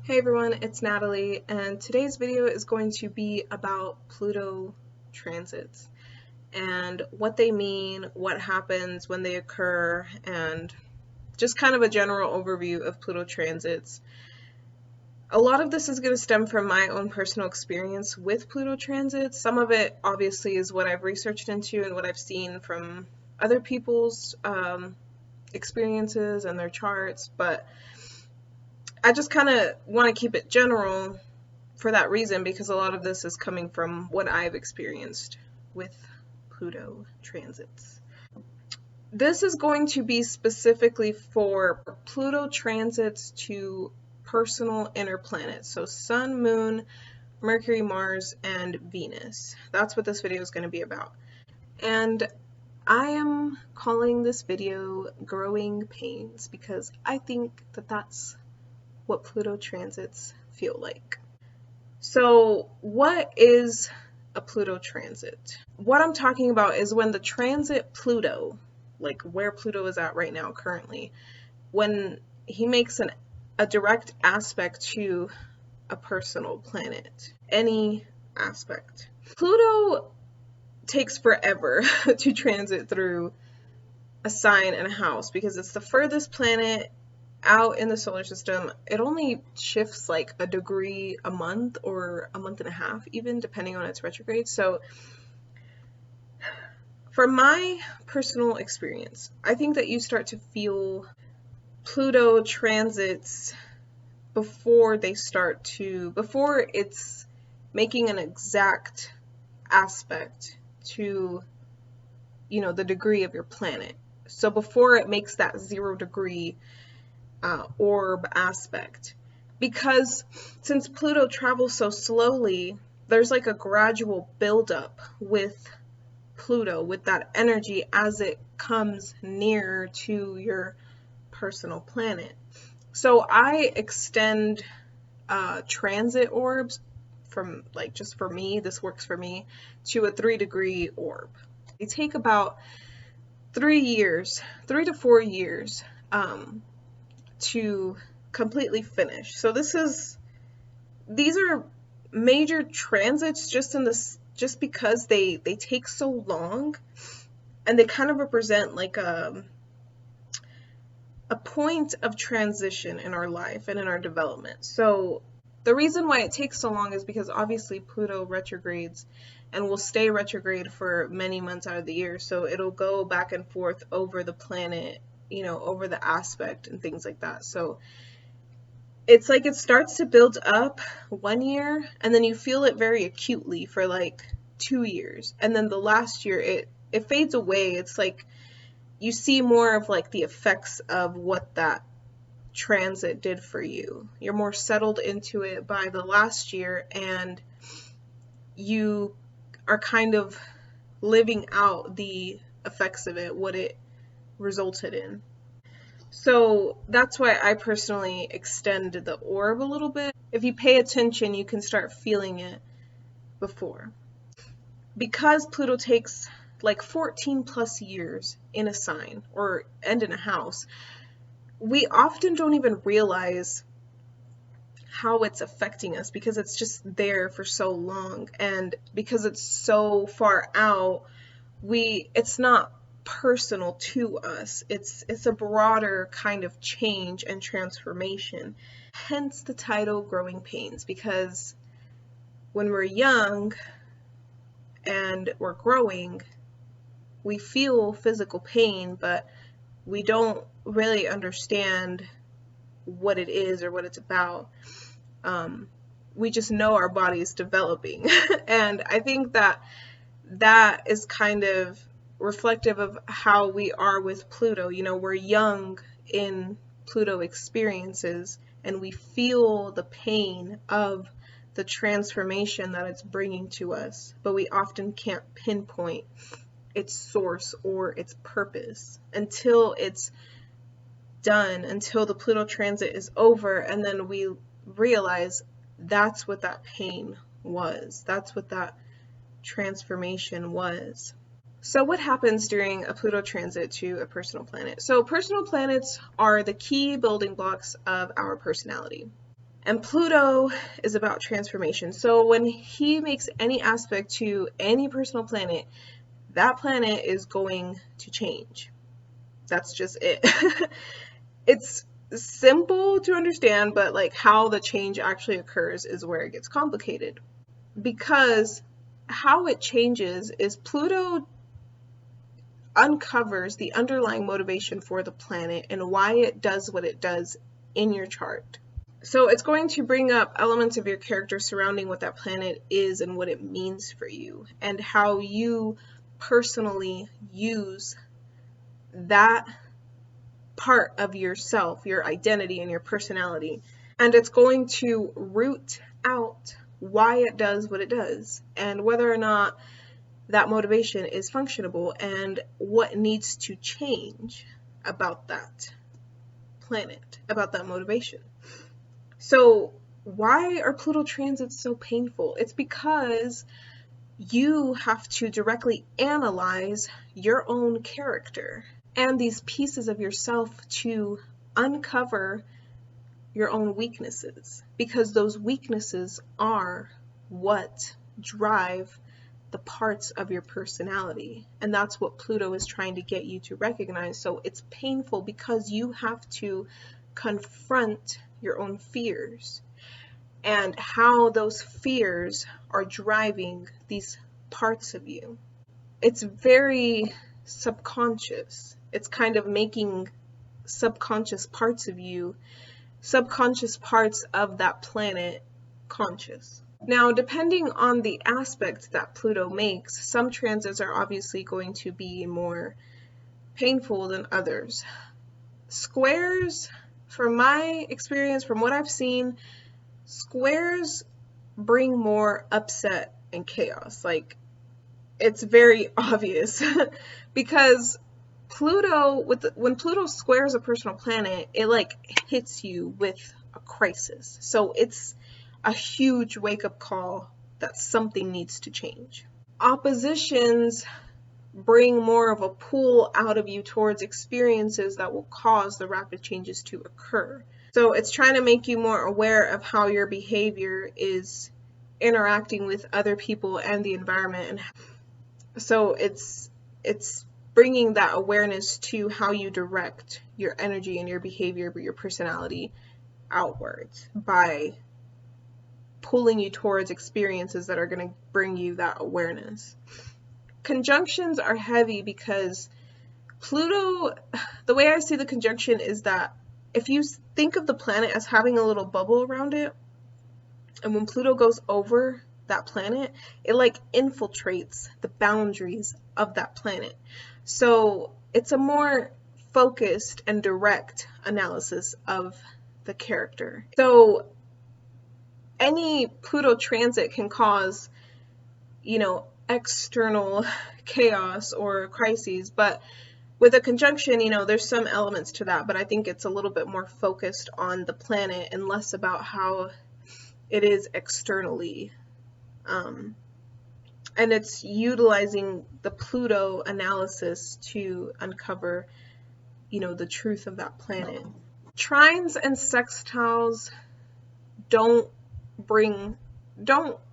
Hey everyone, it's Natalie, and today's video is going to be about Pluto transits and what they mean, what happens when they occur, and just kind of a general overview of Pluto transits. A lot of this is going to stem from my own personal experience with Pluto transits. Some of it obviously is what I've researched into and what I've seen from other people's experiences and their charts, but I just kind of want to keep it general for that reason, because a lot of this is coming from what I've experienced with Pluto transits. This is going to be specifically for Pluto transits to personal inner planets, so Sun, Moon, Mercury, Mars, and Venus. That's what this video is going to be about. And I am calling this video Growing Pains because I think that that's what Pluto transits feel like. So what is a Pluto transit? What I'm talking about is when the transit Pluto, like where Pluto is at right now currently, when he makes a direct aspect to a personal planet, any aspect. Pluto takes forever to transit through a sign and a house because it's the furthest planet out in the solar system. It only shifts like a degree a month or a month and a half, even depending on its retrograde. So from my personal experience, I think that you start to feel Pluto transits before it's making an exact aspect to, the degree of your planet. So before it makes that 0 degree orb aspect, because since Pluto travels so slowly, there's like a gradual buildup with Pluto, with that energy as it comes near to your personal planet. So I extend transit orbs from, like, just for me, this works for me, to a 3 degree orb. They take about 3 to 4 years to completely finish. So these are major transits just because they take so long, and they kind of represent like a point of transition in our life and in our development. So the reason why it takes so long is because obviously Pluto retrogrades and will stay retrograde for many months out of the year. So it'll go back and forth over the planet, over the aspect and things like that. So it's like it starts to build up 1 year, and then you feel it very acutely for like 2 years. And then the last year it fades away. It's like you see more of like the effects of what that transit did for you. You're more settled into it by the last year, and you are kind of living out the effects of it, what it resulted in. So that's why I personally extend the orb a little bit. If you pay attention, you can start feeling it before. Because Pluto takes like 14 plus years in a sign and in a house, we often don't even realize how it's affecting us because it's just there for so long, and because it's so far out, it's not personal to us. It's a broader kind of change and transformation. Hence the title Growing Pains, because when we're young and we're growing, we feel physical pain, but we don't really understand what it is or what it's about. We just know our body is developing. And I think that is kind of reflective of how we are with Pluto. We're young in Pluto experiences, and we feel the pain of the transformation that it's bringing to us, but we often can't pinpoint its source or its purpose until it's done, until the Pluto transit is over, and then we realize that's what that pain was. That's what that transformation was. So what happens during a Pluto transit to a personal planet? So personal planets are the key building blocks of our personality. And Pluto is about transformation. So when he makes any aspect to any personal planet, that planet is going to change. That's just it. It's simple to understand, but like how the change actually occurs is where it gets complicated. Because how it changes is Pluto uncovers the underlying motivation for the planet and why it does what it does in your chart. So it's going to bring up elements of your character surrounding what that planet is and what it means for you, and how you personally use that part of yourself, your identity and your personality. And it's going to root out why it does what it does and whether or not that motivation is functionable and what needs to change about that planet, about that motivation. So why are Pluto transits so painful? It's because you have to directly analyze your own character and these pieces of yourself to uncover your own weaknesses, because those weaknesses are what drive the parts of your personality, and that's what Pluto is trying to get you to recognize. So it's painful because you have to confront your own fears and how those fears are driving these parts of you. It's very subconscious. It's kind of making subconscious parts of you, subconscious parts of that planet, conscious. Now, depending on the aspect that Pluto makes, some transits are obviously going to be more painful than others. Squares, from my experience, from what I've seen, squares bring more upset and chaos. Like, it's very obvious because Pluto, when Pluto squares a personal planet, it like hits you with a crisis. So it's a huge wake-up call that something needs to change. Oppositions bring more of a pull out of you towards experiences that will cause the rapid changes to occur. So it's trying to make you more aware of how your behavior is interacting with other people and the environment. And so it's bringing that awareness to how you direct your energy and your behavior, your personality outwards by pulling you towards experiences that are going to bring you that awareness. Conjunctions are heavy because Pluto, the way I see the conjunction is that if you think of the planet as having a little bubble around it, and when Pluto goes over that planet, it like infiltrates the boundaries of that planet. So it's a more focused and direct analysis of the character. So any Pluto transit can cause, external chaos or crises, but with a conjunction, there's some elements to that, but I think it's a little bit more focused on the planet and less about how it is externally. And it's utilizing the Pluto analysis to uncover, the truth of that planet. Trines and sextiles don't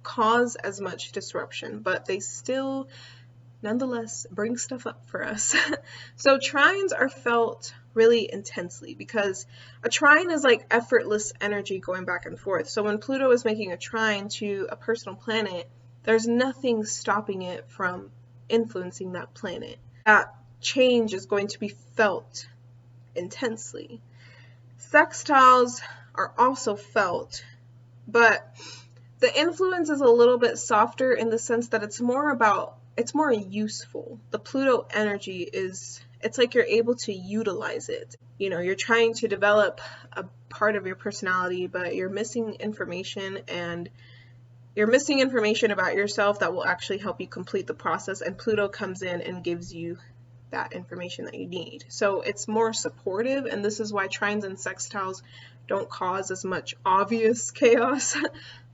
cause as much disruption, but they still nonetheless bring stuff up for us. So trines are felt really intensely because a trine is like effortless energy going back and forth. So when Pluto is making a trine to a personal planet, there's nothing stopping it from influencing that planet. That change is going to be felt intensely. Sextiles are also felt, but the influence is a little bit softer in the sense that it's more useful. The Pluto energy it's like you're able to utilize it. You're trying to develop a part of your personality, but you're missing information, and you're missing information about yourself that will actually help you complete the process, and Pluto comes in and gives you that information that you need. So it's more supportive, and this is why trines and sextiles don't cause as much obvious chaos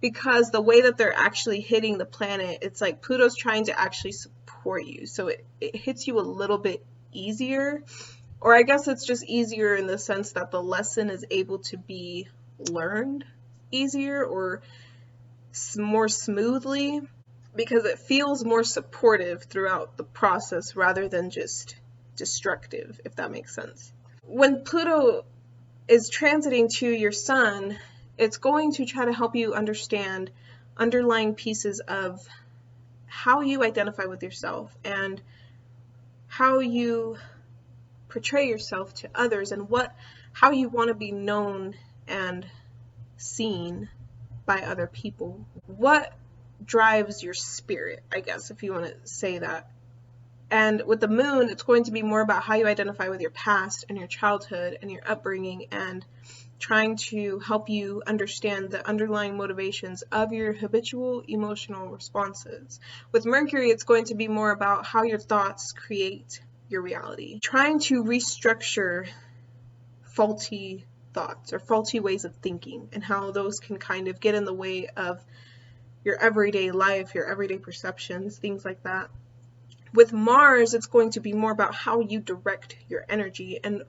because the way that they're actually hitting the planet, it's like Pluto's trying to actually support you. So it hits you a little bit easier, or I guess it's just easier in the sense that the lesson is able to be learned easier or more smoothly, because it feels more supportive throughout the process rather than just destructive, if that makes sense. When Pluto is transiting to your sun, it's going to try to help you understand underlying pieces of how you identify with yourself and how you portray yourself to others, and how you want to be known and seen by other people. What drives your spirit, I guess, if you want to say that. And with the moon, it's going to be more about how you identify with your past and your childhood and your upbringing, and trying to help you understand the underlying motivations of your habitual emotional responses. With Mercury, it's going to be more about how your thoughts create your reality. Trying to restructure faulty thoughts or faulty ways of thinking, and how those can kind of get in the way of your everyday life, your everyday perceptions, things like that. With Mars, it's going to be more about how you direct your energy and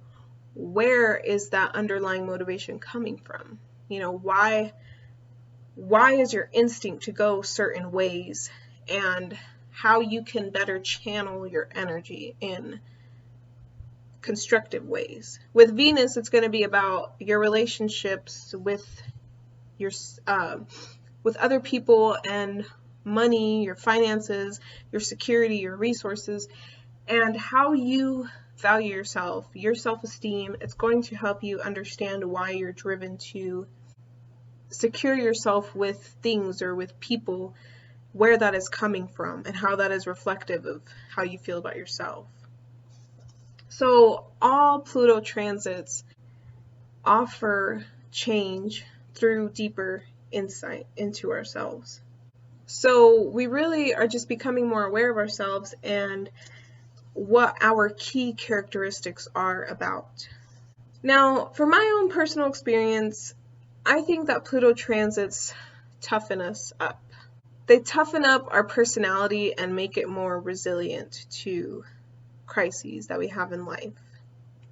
where is that underlying motivation coming from? You know, why is your instinct to go certain ways, and how you can better channel your energy in constructive ways. With Venus, it's going to be about your relationships with your with other people and money, your finances, your security, your resources, and how you value yourself, your self-esteem. It's going to help you understand why you're driven to secure yourself with things or with people, where that is coming from, and how that is reflective of how you feel about yourself. So all Pluto transits offer change through deeper insight into ourselves. So we really are just becoming more aware of ourselves and what our key characteristics are about. Now, for my own personal experience, I think that Pluto transits toughen us up. They toughen up our personality and make it more resilient to crises that we have in life.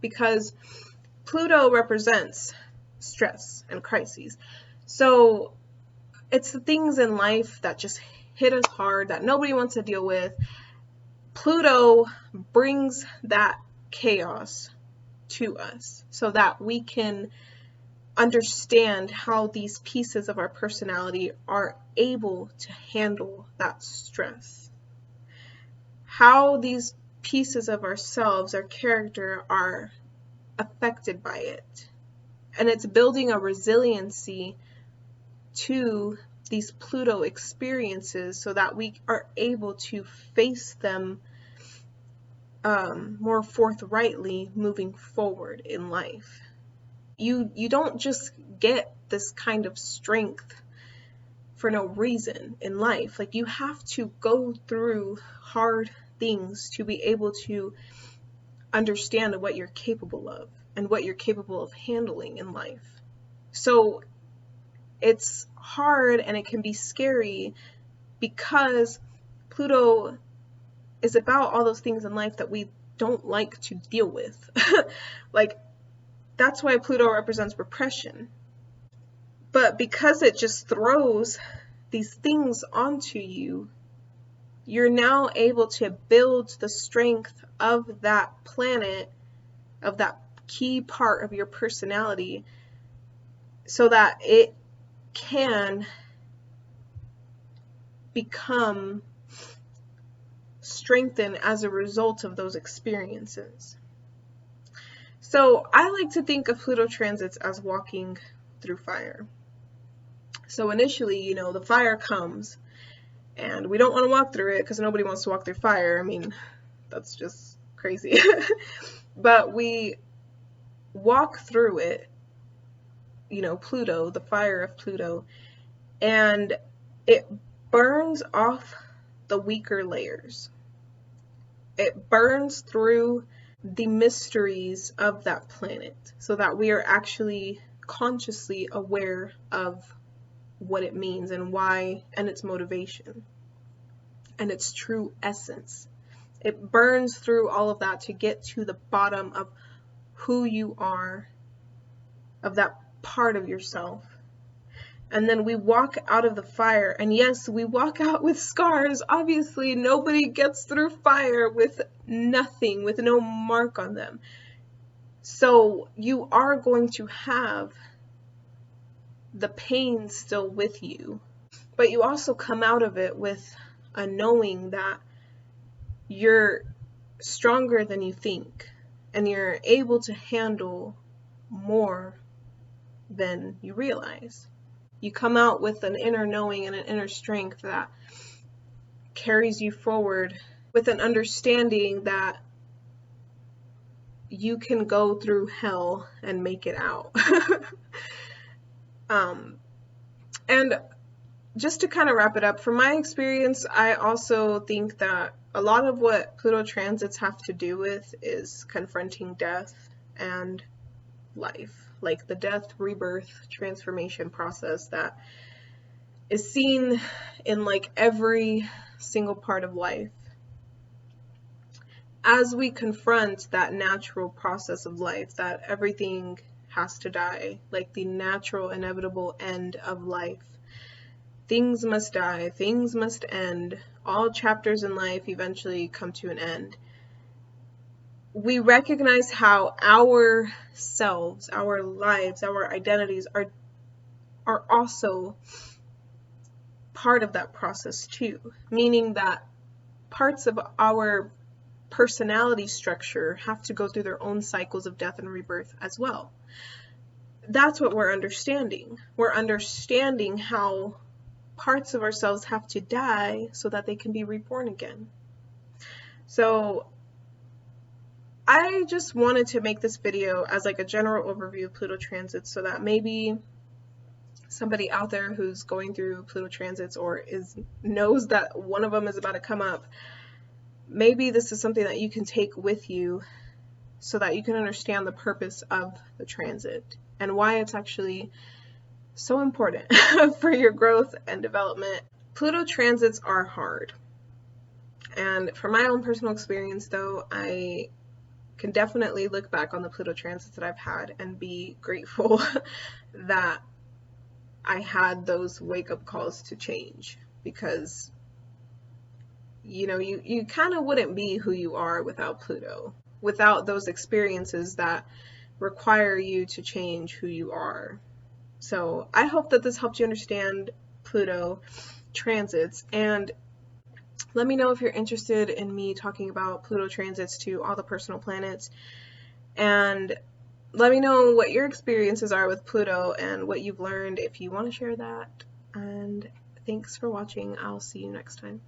Because Pluto represents stress and crises. So it's the things in life that just hit us hard, that nobody wants to deal with. Pluto brings that chaos to us so that we can understand how these pieces of our personality are able to handle that stress. How these pieces of ourselves, our character, are affected by it. And it's building a resiliency to these Pluto experiences so that we are able to face them more forthrightly moving forward in life. You don't just get this kind of strength for no reason in life. Like, you have to go through hard things to be able to understand what you're capable of and what you're capable of handling in life. So it's hard and it can be scary because Pluto is about all those things in life that we don't like to deal with. Like, that's why Pluto represents repression. But because it just throws these things onto you, you're now able to build the strength of that planet, of that key part of your personality, so that it can become strengthened as a result of those experiences. So I like to think of Pluto transits as walking through fire. So initially, the fire comes and we don't want to walk through it because nobody wants to walk through fire. I mean, that's just crazy. But we walk through it, Pluto, the fire of Pluto, and it burns off the weaker layers. It burns through the mysteries of that planet so that we are actually consciously aware of what it means and why, and its motivation and its true essence. It burns through all of that to get to the bottom of who you are, of that part of yourself. And then we walk out of the fire, and yes, we walk out with scars. Obviously, nobody gets through fire with nothing, with no mark on them. So you are going to have the pain still with you, but you also come out of it with a knowing that you're stronger than you think, and you're able to handle more than you realize. You come out with an inner knowing and an inner strength that carries you forward, with an understanding that you can go through hell and make it out. And just to kind of wrap it up, from my experience, I also think that a lot of what Pluto transits have to do with is confronting death and life, like the death, rebirth, transformation process that is seen in like every single part of life. As we confront that natural process of life, that everything has to die, like the natural, inevitable end of life. Things must die, things must end. All chapters in life eventually come to an end. We recognize how our selves, our lives, our identities are also part of that process too, meaning that parts of our personality structure have to go through their own cycles of death and rebirth as well. That's what we're understanding. We're understanding how parts of ourselves have to die so that they can be reborn again. So I just wanted to make this video as like a general overview of Pluto transits, so that maybe somebody out there who's going through Pluto transits or knows that one of them is about to come up, maybe this is something that you can take with you so that you can understand the purpose of the transit and why it's actually so important for your growth and development. Pluto transits are hard. And from my own personal experience, though, I can definitely look back on the Pluto transits that I've had and be grateful that I had those wake-up calls to change, because you know, you kind of wouldn't be who you are without Pluto, without those experiences that require you to change who you are. So I hope that this helped you understand Pluto transits, and let me know if you're interested in me talking about Pluto transits to all the personal planets, and let me know what your experiences are with Pluto and what you've learned if you want to share that. And thanks for watching. I'll see you next time.